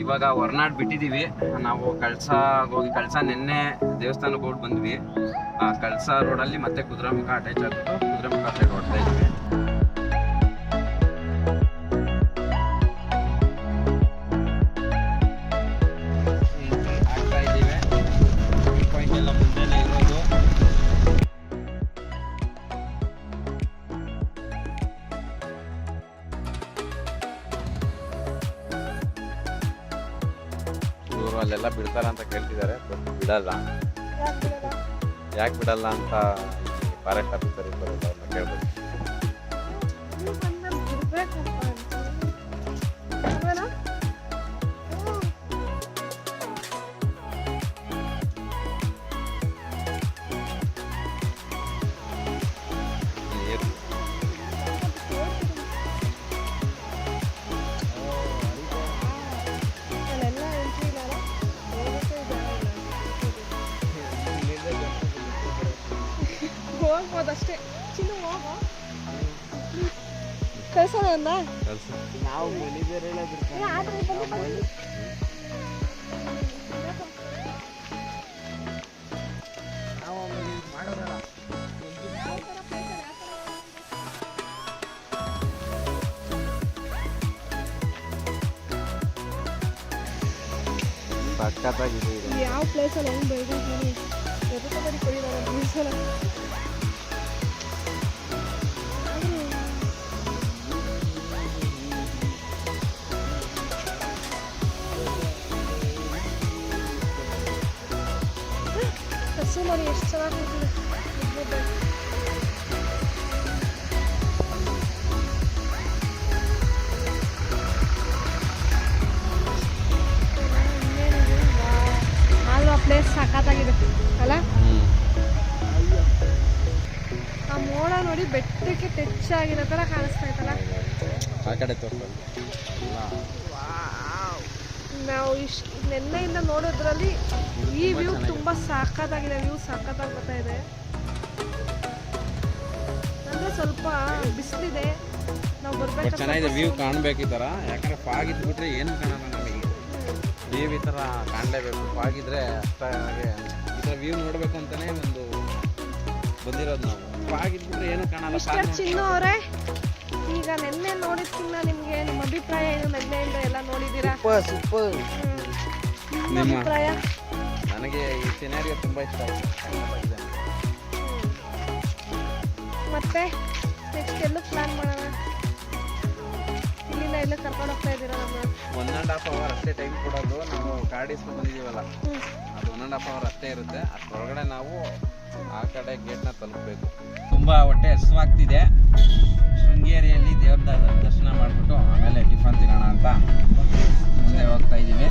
ಇವಾಗ ಹೊರನಾಡು ಬಿಟ್ಟಿದ್ದೀವಿ ನಾವು. ಕಳಸ ನಿನ್ನೆ ದೇವಸ್ಥಾನಕ್ಕೆ ಹೋಗಿ ಬಂದ್ವಿ. ಆ ಕಳಸ ರೋಡಲ್ಲಿ ಮತ್ತೆ ಕುದುರೆಮುಖ ಅಟ್ಯಾಚ್ ಆಗ್ಬಿಟ್ಟು ಕುದುರೆಮುಖ ಸೈಡ್ ಹೊಡ್ತಾ ಇದ್ವಿ. ಆಗ್ತಾ ಇದ್ದೀವಿ. ಪಾಯಿಂಟ್ ಎಲ್ಲ ಮುಂದೆನೇ ಇರೋದು. ಇವರು ಅಲ್ಲೆಲ್ಲ ಬಿಡ್ತಾರ ಅಂತ ಕೇಳ್ತಿದ್ದಾರೆ, ಬಟ್ ಬಿಡಲ್ಲ. ಯಾಕೆ ಬಿಡಲ್ಲ ಅಂತ ಫಾರೆಸ್ಟ್ ಆಫೀಸರ್ ಇರ್ತಾರೆ, ಅವ್ರನ್ನ ಕೇಳ್ಬೋದು. ಹೋಗ್ಬೋದಷ್ಟೇ. ಚಿನ್ನ ಹೋಗೋ ಕಳ್ಸೋಣ ನಾವು ಮನೆ ಬೇರೆ ಸಖತ್ತಾಗಿದೆ. ಯಾವ ಪ್ಲೇಸಲ್ಲಿ ಹೆಂಗ್ ಬೆಳೆದಿದ್ದೀನಿ ಎದುರು ಕೊಡಿದಾರೆ ಬೀಸಲ. ಹಸು ನೋಡಿ ಎಷ್ಟು ಚೆನ್ನಾಗಿ ಕೂತಿದೆ. ಆದ್ರೂ ಆ ಪ್ಲೇಸ್ ಸಖತ್ತಾಗಿದೆ ಅಲ್ಲ. ಆ ಮೋಡ ನೋಡಿ ಬೆಟ್ಟಕ್ಕೆ ಟಚ್ ಆಗಿರೋ ತರ ಕಾಣಿಸ್ತಾ ಇತ್ತಲ್ಲ. ಆ ಕಡೆ ತೋರಿಸ್ತಾರೆ. ನಾವು ನೆನ್ನೆಯಿಂದ ನೋಡೋದ್ರಲ್ಲಿ ಈ ವ್ಯೂ ತುಂಬಾ ಸಖತ್ತಾಗಿದೆ. ವ್ಯೂ ಸಖತ್ತಾಗಿ ಬರ್ತಾ ಇದೆ. ಅಂದ್ರೆ ಸ್ವಲ್ಪ ಬಿಸಿಲಿದೆ, ನಾವು ಬರ್ಬೇಕು. ಚೆನ್ನಾಗಿದೆ ವ್ಯೂ ಕಾಣ್ಬೇಕು ಈ ತರ. ಯಾಕಂದ್ರೆ ಫಾಗ್ ಇದ್ಬಿಟ್ರೆ ಏನು ಕಾಣಲ್ಲ ನಮಗೆ. ವ್ಯೂ ಈ ತರ ಕಾಣಲೇಬೇಕು. ಫಾಗ್ ಇದ್ರೆ ಅಷ್ಟಾಗೆ ಈ ತರ ವ್ಯೂ ನೋಡ್ಬೇಕು ಅಂತಾನೆ ಒಂದು ಬಂದಿರೋದು ನಾವು. ಫಾಗ್ ಇದ್ಬಿಟ್ರೆ ಏನು ಕಾಣಲ್ಲ. ಚಿನ್ನು ಅವರೇ, ಈಗ ನೆನ್ನೆ ನೋಡಿದ್ಕಿನ್ನ ನಿಮ್ಗೆ ನಿಮ್ಮ ಅಭಿಪ್ರಾಯ ಏನು? ನೆನ್ನೆಯಿಂದ ಎಲ್ಲ ನೋಡಿದ್ದೀರಾ? ಸೂಪರ್. ನಿಮ್ಮ ಅಭಿಪ್ರಾಯ? ನನಗೆ ಈ ಸಿನಾರಿಯೋ ತುಂಬಾ ಇಷ್ಟ ಆಗಿದೆ. ಮತ್ತೆ ನೆಕ್ಸ್ಟ್ ಎಲ್ಲೂ ಪ್ಲಾನ್ ಮಾಡೋಣ? ಇಲ್ಲಿಂದ ಎಲ್ಲೂ ಕರ್ಕೊಂಡು ಹೋಗ್ತಾ ಇದ್ದೀರಾ ನಮ್ಮನ್ನ? 1.5 hour ಅಷ್ಟೇ ಟೈಮ್ ಕೊಡೋದು. ನಾವು ಗಾಡಿ ಇಸ್ಕೊಂಡು ಬಂದಿದ್ದೀವಲ್ಲ, ಅದು 1.5 hour ಅಷ್ಟೇ ಇರುತ್ತೆ. ಅಷ್ಟರೊಳಗಡೆ ನಾವು ಆ ಕಡೆ ಗೇಟ್ನ ತಲುಪಬೇಕು. ತುಂಬ ಹೊಟ್ಟೆ ಹಸುವಾಗ್ತಿದೆ. ಶೃಂಗೇರಿಯಲ್ಲಿ ದೇವ್ರ ದರ್ಶನ ಮಾಡಿಬಿಟ್ಟು ಆಮೇಲೆ ಟಿಫನ್ ತಿನ್ನೋಣ ಅಂತ ಮುಂದೆ ಹೋಗ್ತಾ ಇದ್ದೀವಿ.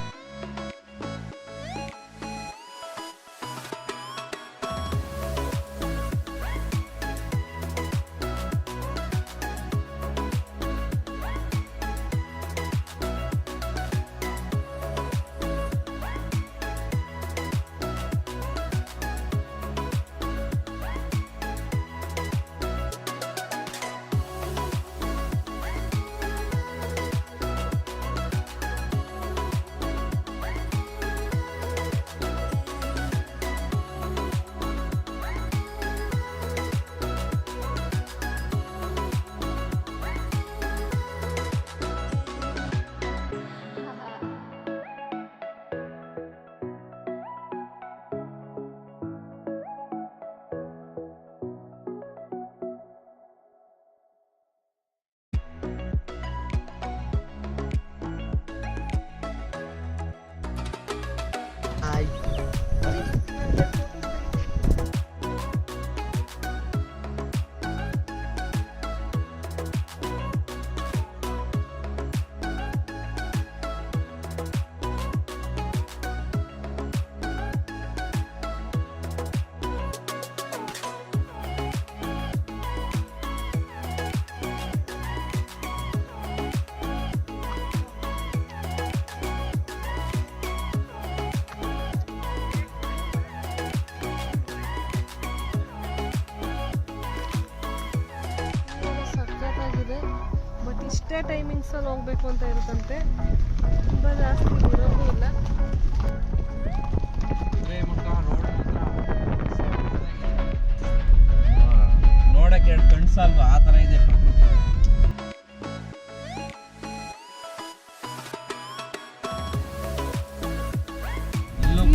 ಇಷ್ಟೇ ಟೈಮಿಂಗ್ಸಲ್ಲಿ ಹೋಗ್ಬೇಕು ಅಂತ ಇರುತ್ತಂತೆ.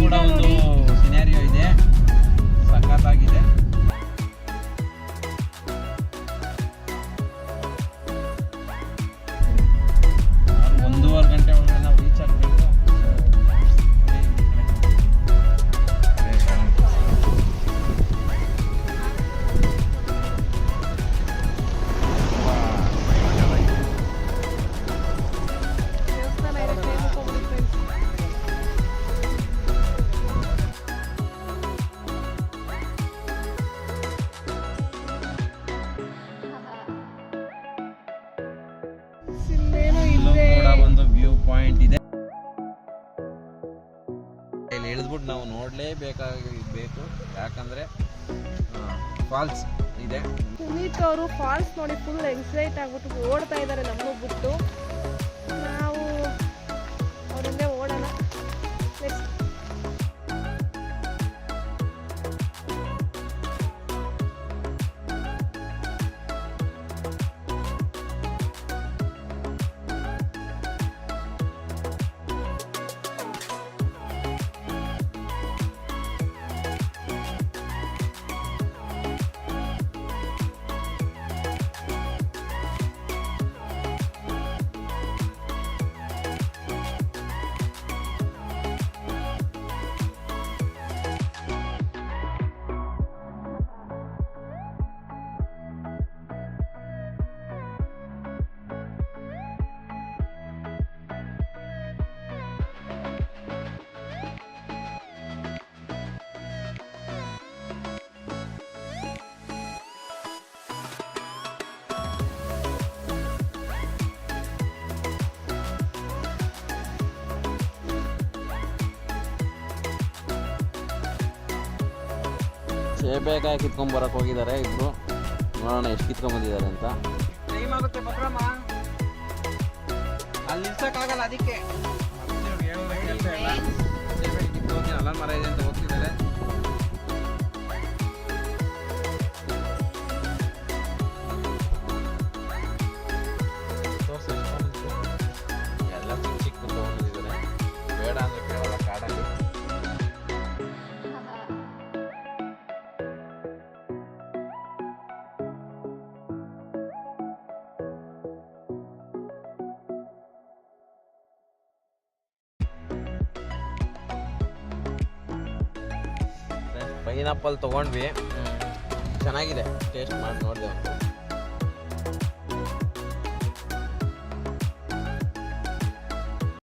ಕೂಡ ಒಂದು ಸಿನಾರಿಯೋ ಇದೆ, ಸಖತ್ತಾಗಿದೆ. ಸುಮಾರು 1.5 ಗಂಟೆ ಒಳಗಡೆ ನಾವು ರೀಚ್ ಆಗಬೇಕು. ದೇವಸ್ಥಾನ ಇದೆ, ಕೈ ಮುಕ್ಕೊಂಬಿಡಿ ಫ್ರೆಂಡ್ಸ್. ಇಲ್ಲೇನೋ ಇಲ್ಲೂ ಇದೆ. ಕೂಡ ಒಂದು ವ್ಯೂ ಪಾಯಿಂಟ್ ಇದೆ. ಇಲ್ಲಿ ಇಳಿದ್ಬಿಟ್ಟು ನಾವು ನೋಡಲೇಬೇಕು, ಯಾಕಂದ್ರೆ ಫಾಲ್ಸ್ ಇದೆ. ಪುನೀತ್ ಅವರು ಫಾಲ್ಸ್ ನೋಡಿ ಫುಲ್ ಎಕ್ಸೈಟ್ ಆಗ್ಬಿಟ್ಟು ಓಡ್ತಾ ಇದ್ದಾರೆ ನಮ್ಮನ್ನು ಬಿಟ್ಟು. ನಾವು ಅವ್ರ ಹಿಂದೆ ಓಡೋಣ. Let's ಸೇಬೆಕಾಯಿ ಕಿತ್ಕೊಂಬರಕ್ಕೆ ಹೋಗಿದ್ದಾರೆ ಇಬ್ರು. ನೋಡೋಣ ಎಷ್ಟು ಕಿತ್ಕೊಂಬಂದಿದ್ದಾರೆ ಅಂತ. ಟೈಮ್ ಆಗುತ್ತೆ ಬಕ್ರಮ್ಮ, ಅಲ್ಲಿ ನಿಲ್ಸಕ್ಕಾಗಲ್ಲ, ಅದಕ್ಕೆ ಅಲ್ಲ ಮರ ಇದೆ ಅಂತ ಹೋಗ್ತಿದ್ದಾರೆ. ಎಲ್ಲ ಚಿಕ್ಕ ಚಿಕ್ಕ ತಗೊಂಡಿದ್ದಾರೆ, ಬೇಡ ಅಂದ್ರೆ ಕೇಳಲ್ಲ ಕಾಡಲ್ಲಿ. ಪೈನಾಪಲ್ ತೊಗೊಂಡ್ವಿ, ಚೆನ್ನಾಗಿದೆ, ಟೇಸ್ಟ್ ಮಾಡಿ ನೋಡಿದೆ ಒಂದು.